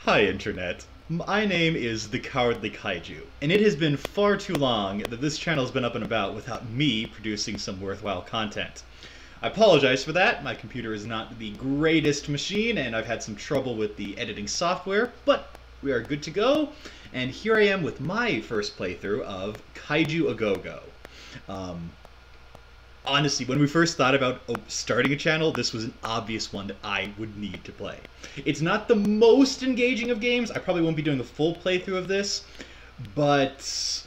Hi, Internet. My name is the Cowardly Kaiju, and it has been far too long that this channel has been up and about without me producing some worthwhile content. I apologize for that. My computer is not the greatest machine, and I've had some trouble with the editing software, but we are good to go, and here I am with my first playthrough of Kaiju-A-GoGo. Honestly, when we first thought about starting a channel, this was an obvious one that I would need to play. It's not the most engaging of games. I probably won't be doing a full playthrough of this, but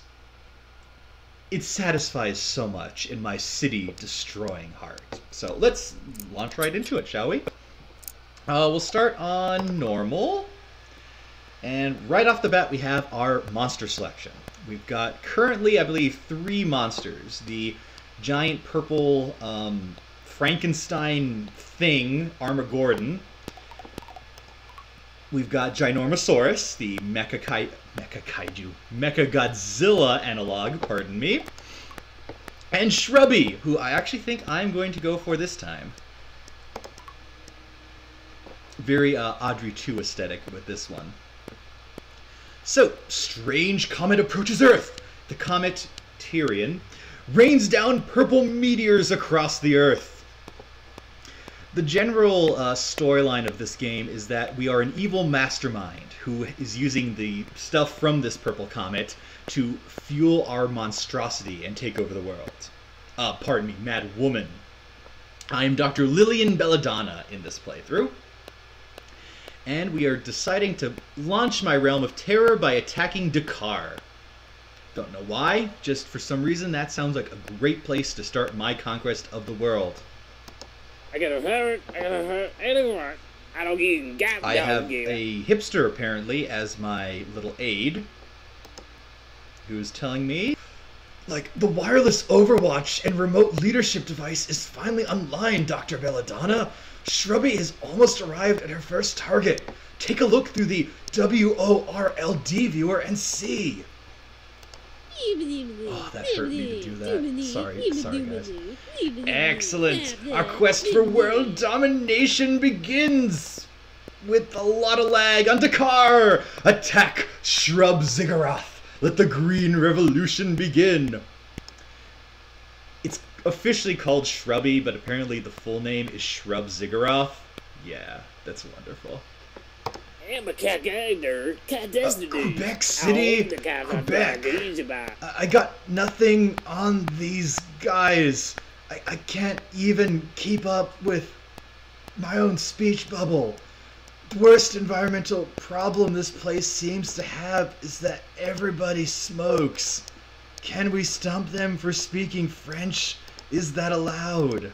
it satisfies so much in my city-destroying heart. So let's launch right into it, shall we? We'll start on normal. And right off the bat, we have our monster selection. We've got currently, I believe, 3 monsters. The giant purple Frankenstein thing, Armageddon. We've got Ginormosaurus, the Mecha-Godzilla analog, pardon me. And Shrubby, who I actually think I'm going to go for this time. Very Audrey 2 aesthetic with this one. So, strange comet approaches Earth. The comet, Tyrion, rains down purple meteors across the Earth. The general storyline of this game is that we are an evil mastermind who is using the stuff from this purple comet to fuel our monstrosity and take over the world. Pardon me, Mad Woman. I am Dr. Lillian Belladonna in this playthrough. And we are deciding to launch my realm of terror by attacking Dakar. Don't know why, just for some reason that sounds like a great place to start my conquest of the world. I have a hipster apparently as my little aide, who's telling me, like, the wireless Overwatch and remote leadership device is finally online, Dr. Belladonna. Shrubby has almost arrived at her first target. Take a look through the WORLD viewer and see. Oh, that hurt me to do that. Sorry guys. Excellent! Our quest for world domination begins! With a lot of lag on Dakar! Attack Shrub Ziggurat! Let the green revolution begin! It's officially called Shrubby, but apparently the full name is Shrub Ziggurat. Yeah, that's wonderful. Quebec City, Quebec. I got nothing on these guys. I can't even keep up with my own speech bubble. The worst environmental problem this place seems to have is that everybody smokes. Can we stump them for speaking French? Is that allowed?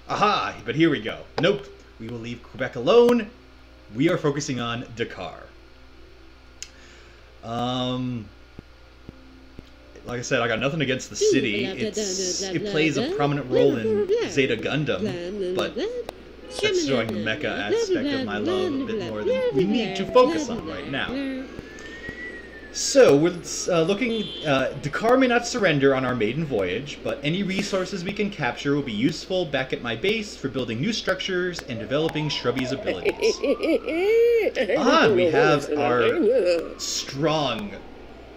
Aha, but here we go. Nope. We will leave Quebec alone. We are focusing on Dakar. Like I said, I got nothing against the city. It plays a prominent role in Zeta Gundam, but that's showing the mecha aspect of my love a bit more than we need to focus on right now. So, we're looking... Dakar may not surrender on our maiden voyage, but any resources we can capture will be useful back at my base for building new structures and developing Shrubby's abilities. We have our strong,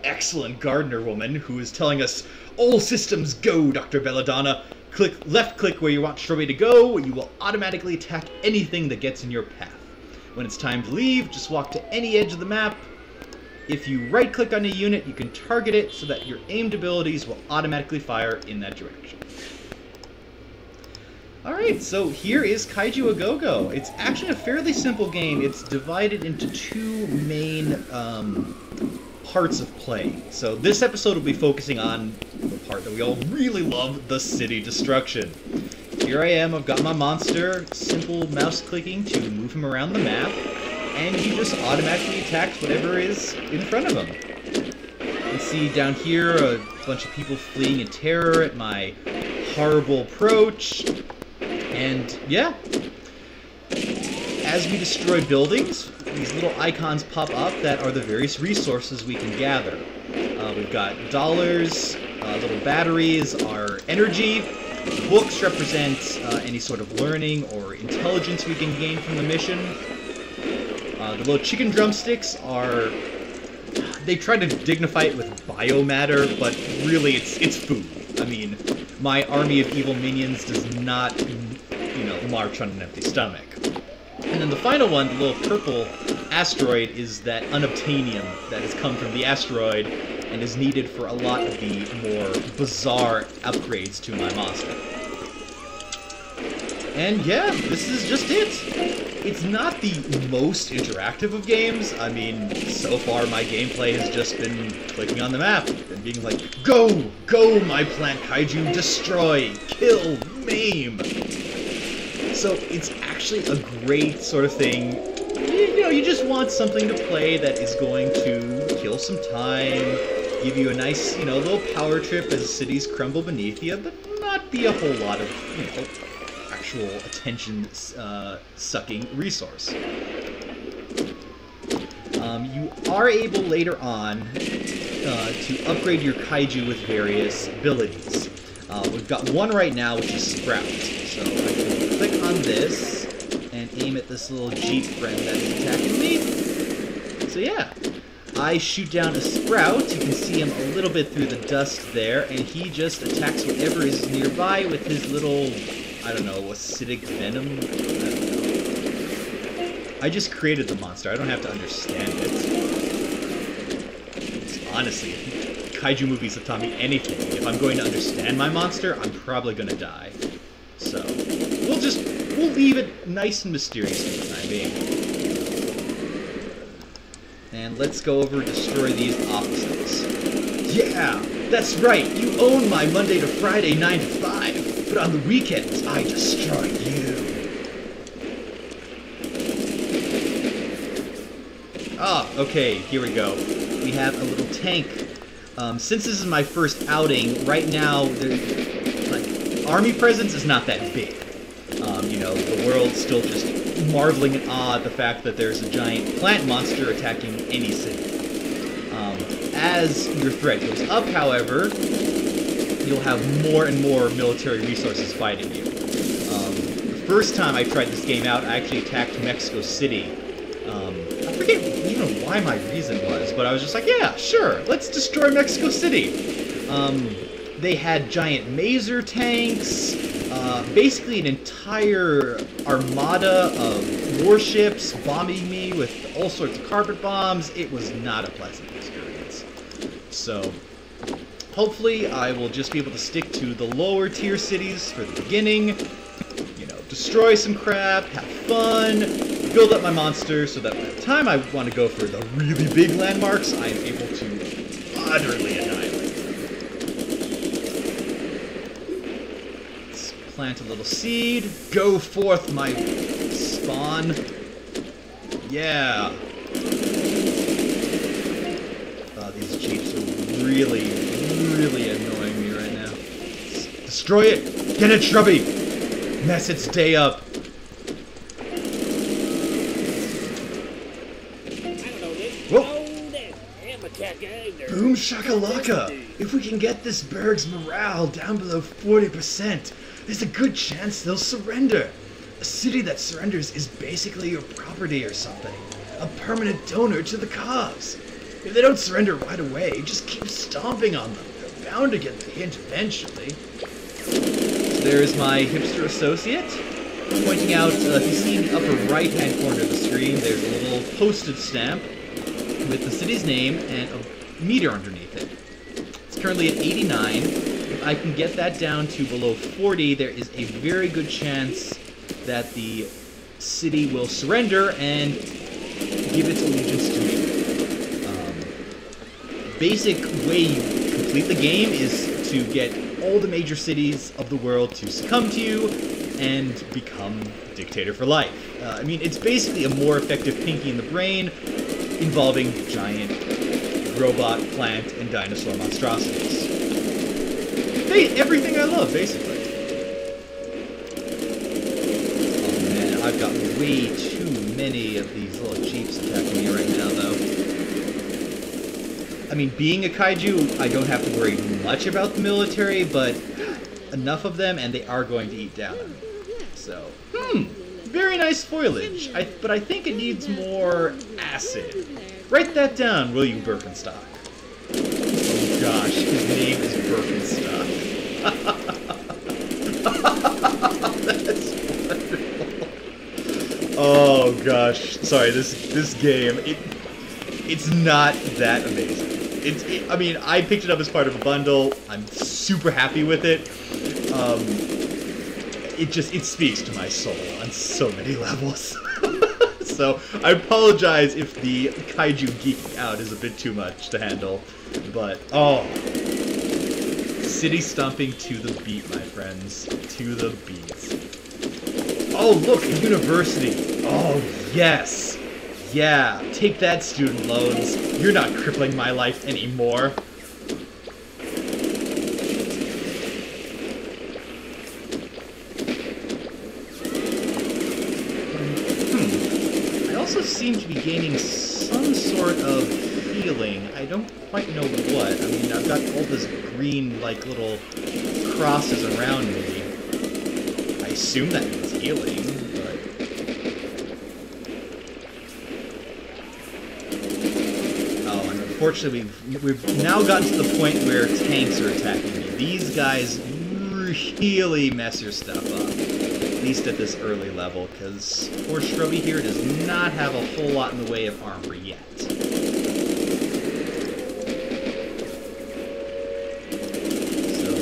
excellent gardener woman who is telling us, all systems go, Dr. Belladonna. Left click where you want Shrubby to go, you will automatically attack anything that gets in your path. When it's time to leave, just walk to any edge of the map. If you right-click on a unit, you can target it so that your aimed abilities will automatically fire in that direction. Alright, so here is Kaiju-A-GoGo. It's actually a fairly simple game. It's divided into 2 main parts of play. So this episode will be focusing on the part that we all really love, the city destruction. Here I am, I've got my monster, simple mouse clicking to move him around the map. And he just automatically attacks whatever is in front of him. You can see down here a bunch of people fleeing in terror at my horrible approach. And yeah, as we destroy buildings, these little icons pop up that are the various resources we can gather. We've got dollars, little batteries, our energy. Books represent any sort of learning or intelligence we can gain from the mission. The little chicken drumsticks are... They try to dignify it with biomatter, but really it's food. I mean, my army of evil minions does not, you know, march on an empty stomach. And then the final one, the little purple asteroid, is that unobtainium that has come from the asteroid and is needed for a lot of the more bizarre upgrades to my monster. And yeah, this is just it. It's not the most interactive of games. I mean, so far my gameplay has just been clicking on the map and being like, go! Go, my plant kaiju! Destroy! Kill! Maim! So it's actually a great sort of thing. You know, you just want something to play that is going to kill some time, give you a nice, you know, little power trip as cities crumble beneath you, but not be a whole lot of, you know, actual attention-sucking resource. You are able later on to upgrade your kaiju with various abilities. We've got one right now, which is Sprout. So I can click on this and aim at this little Jeep friend that is attacking me. So yeah, I shoot down a Sprout. You can see him a little bit through the dust there, and he just attacks whatever is nearby with his little, I don't know, acidic venom? I don't know. I just created the monster. I don't have to understand it. Honestly, if kaiju movies have taught me anything, if I'm going to understand my monster, I'm probably going to die. So, we'll leave it nice and mysterious for the time being. And let's go over and destroy these opposites. Yeah, that's right. You own my Monday to Friday 9 to 5. But on the weekends, I destroy you. Ah, okay, here we go. We have a little tank. Since this is my first outing, right now, like, army presence is not that big. You know, the world's still just marveling in awe at the fact that there's a giant plant monster attacking any city. As your threat goes up, however, you'll have more and more military resources fighting you. The first time I tried this game out, I actually attacked Mexico City. I forget even why my reason was, but I was just like, yeah, sure, let's destroy Mexico City. They had giant maser tanks, basically an entire armada of warships bombing me with all sorts of carpet bombs. It was not a pleasant experience. So, hopefully, I will just be able to stick to the lower tier cities for the beginning, you know, destroy some crap, have fun, build up my monster so that by the time I want to go for the really big landmarks, I am able to utterly annihilate them. Let's plant a little seed. Go forth, my spawn. Yeah. These Jeeps are really, really annoying me right now. Destroy it! Get it, Shrubby! Mess its day up! Whoa! Boom shakalaka! If we can get this Berg's morale down below 40%, there's a good chance they'll surrender. A city that surrenders is basically your property or something. A permanent donor to the cause. If they don't surrender right away, just keep stomping on them. They're bound to get the hint eventually. So there's my hipster associate, pointing out, if you see in the upper right-hand corner of the screen, there's a little postage stamp with the city's name and a meter underneath it. It's currently at 89. If I can get that down to below 40, there is a very good chance that the city will surrender and give its allegiance to me. Basic way you complete the game is to get all the major cities of the world to succumb to you and become dictator for life. I mean, it's basically a more effective Pinky in the Brain involving giant robot, plant, and dinosaur monstrosities. Everything I love, basically. Oh man, I've got way too many of these little Jeeps attacking me right now, though. I mean, being a kaiju, I don't have to worry much about the military, but enough of them, and they are going to eat down on me. So, very nice. nice foliage, but I think it needs more acid. Write that down, will you, Birkenstock? Oh gosh, his name is Birkenstock. That's wonderful. Oh gosh, sorry, this game, it's not that amazing. I mean, I picked it up as part of a bundle. I'm super happy with it. It speaks to my soul on so many levels. So I apologize if the kaiju geeking out is a bit too much to handle, but oh, city stomping to the beat, my friends, to the beat. Oh look, a university. Oh yes. Yeah, take that, student loans. You're not crippling my life anymore. I also seem to be gaining some sort of healing. I don't quite know what. I mean, I've got all this green, like, little crosses around me. I assume that means healing, but... Unfortunately, we've now gotten to the point where tanks are attacking me. These guys really mess your stuff up, at least at this early level, because poor Shrubby here does not have a whole lot in the way of armor yet. So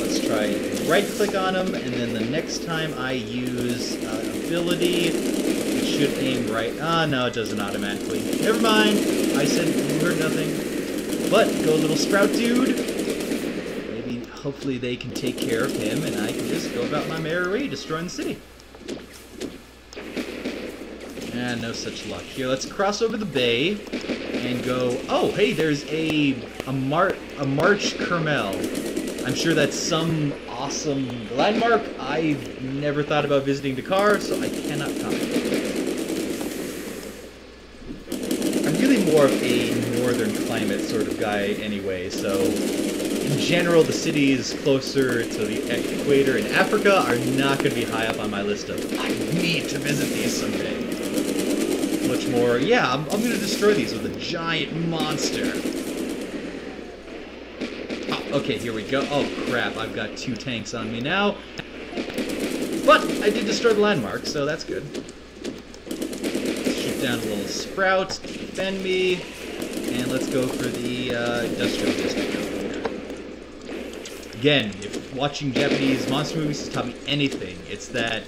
let's try right-click on him, and then the next time I use ability, it should aim right. Ah, no, it doesn't automatically. Never mind. I said you heard nothing. But, go little sprout dude. Maybe, hopefully they can take care of him, and I can just go about my merry way destroying the city. And no such luck. Here, let's cross over the bay and go... Oh, hey, there's a March Kermel. I'm sure that's some awesome landmark. I've never thought about visiting Dakar, so I cannot comment. I'm really more of a northern climate sort of guy anyway, so in general the cities closer to the equator in Africa are not going to be high up on my list of I need to visit these someday. Much more, yeah, I'm going to destroy these with a giant monster. Oh, okay, here we go. Oh crap, I've got 2 tanks on me now. But I did destroy the landmark, so that's good. Shoot down a little sprout to defend me. And let's go for the industrial district over here. Again, if watching Japanese monster movies has taught me anything, it's that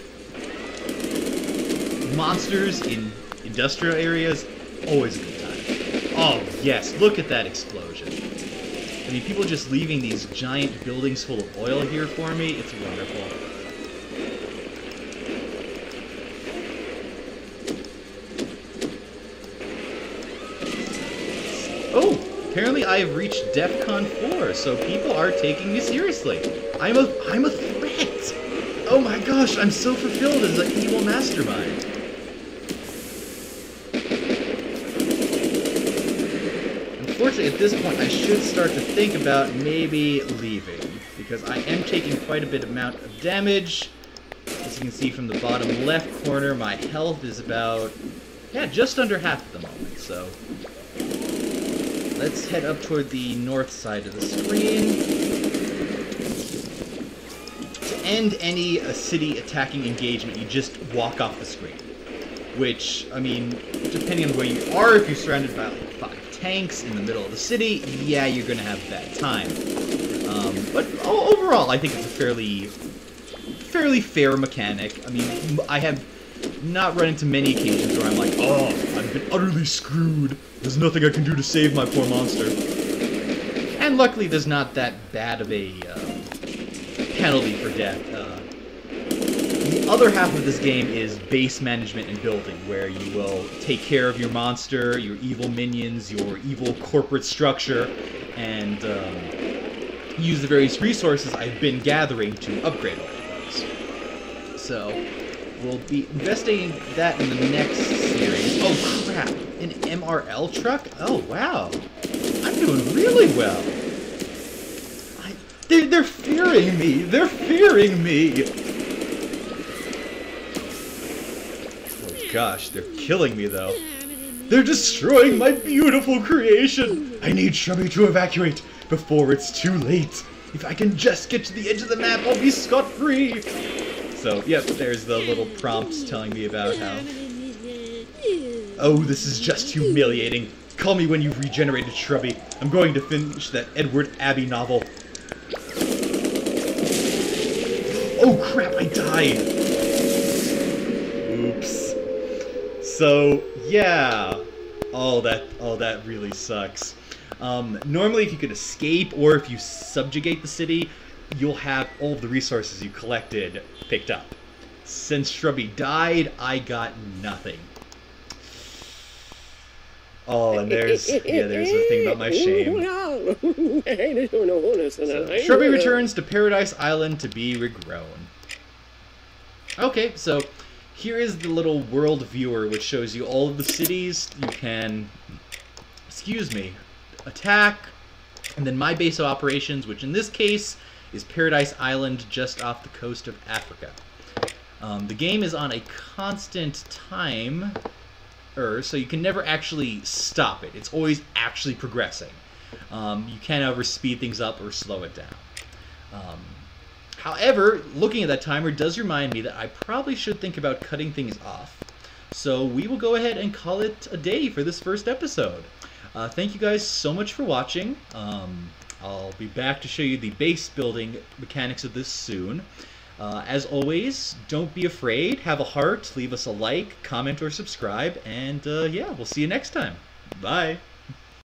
monsters in industrial areas, always a good time. Oh yes, look at that explosion. I mean, people just leaving these giant buildings full of oil here for me, it's wonderful. Oh, apparently I have reached DEFCON 4, so people are taking me seriously. I'm a threat. Oh my gosh, I'm so fulfilled as an evil mastermind. Unfortunately, at this point, I should start to think about maybe leaving, because I am taking quite a bit amount of damage. As you can see from the bottom left corner, my health is about, yeah, just under half at the moment, so... Let's head up toward the north side of the screen. To end any city attacking engagement, you just walk off the screen. Which, I mean, depending on where you are, if you're surrounded by like 5 tanks in the middle of the city, yeah, you're going to have a bad time. But overall, I think it's a fairly fair mechanic. I mean, I have not run into many occasions where I'm like, oh, I've been utterly screwed. There's nothing I can do to save my poor monster. And luckily, there's not that bad of a penalty for death. The other half of this game is base management and building, where you will take care of your monster, your evil minions, your evil corporate structure, and use the various resources I've been gathering to upgrade all of those. So, we'll be investigating that in the next series. Oh crap, an MRL truck? Oh wow, I'm doing really well. They're fearing me, they're fearing me. Oh gosh, they're killing me though. They're destroying my beautiful creation! I need Shrubby to evacuate before it's too late. If I can just get to the edge of the map, I'll be scot-free! So, yep, there's the little prompts telling me about how... Oh, this is just humiliating. Call me when you've regenerated, Shrubby. I'm going to finish that Edward Abbey novel. Oh crap, I died! Oops. So, yeah. Oh, that really sucks. Normally, if you could escape, or if you subjugate the city, you'll have all of the resources you collected picked up. Since Shrubby died, I got nothing. Oh, and there's a thing about my shame. So, Shrubby returns to Paradise Island to be regrown. Okay, so here is the little world viewer, which shows you all of the cities you can, attack, and then my base of operations, which in this case is Paradise Island, just off the coast of Africa. The game is on a constant timer, so you can never actually stop it. It's always actually progressing. You can't ever speed things up or slow it down. However, looking at that timer does remind me that I probably should think about cutting things off. So we will go ahead and call it a day for this first episode. Thank you guys so much for watching. I'll be back to show you the base building mechanics of this soon. As always, don't be afraid, have a heart, leave us a like, comment, or subscribe, and yeah, we'll see you next time. Bye!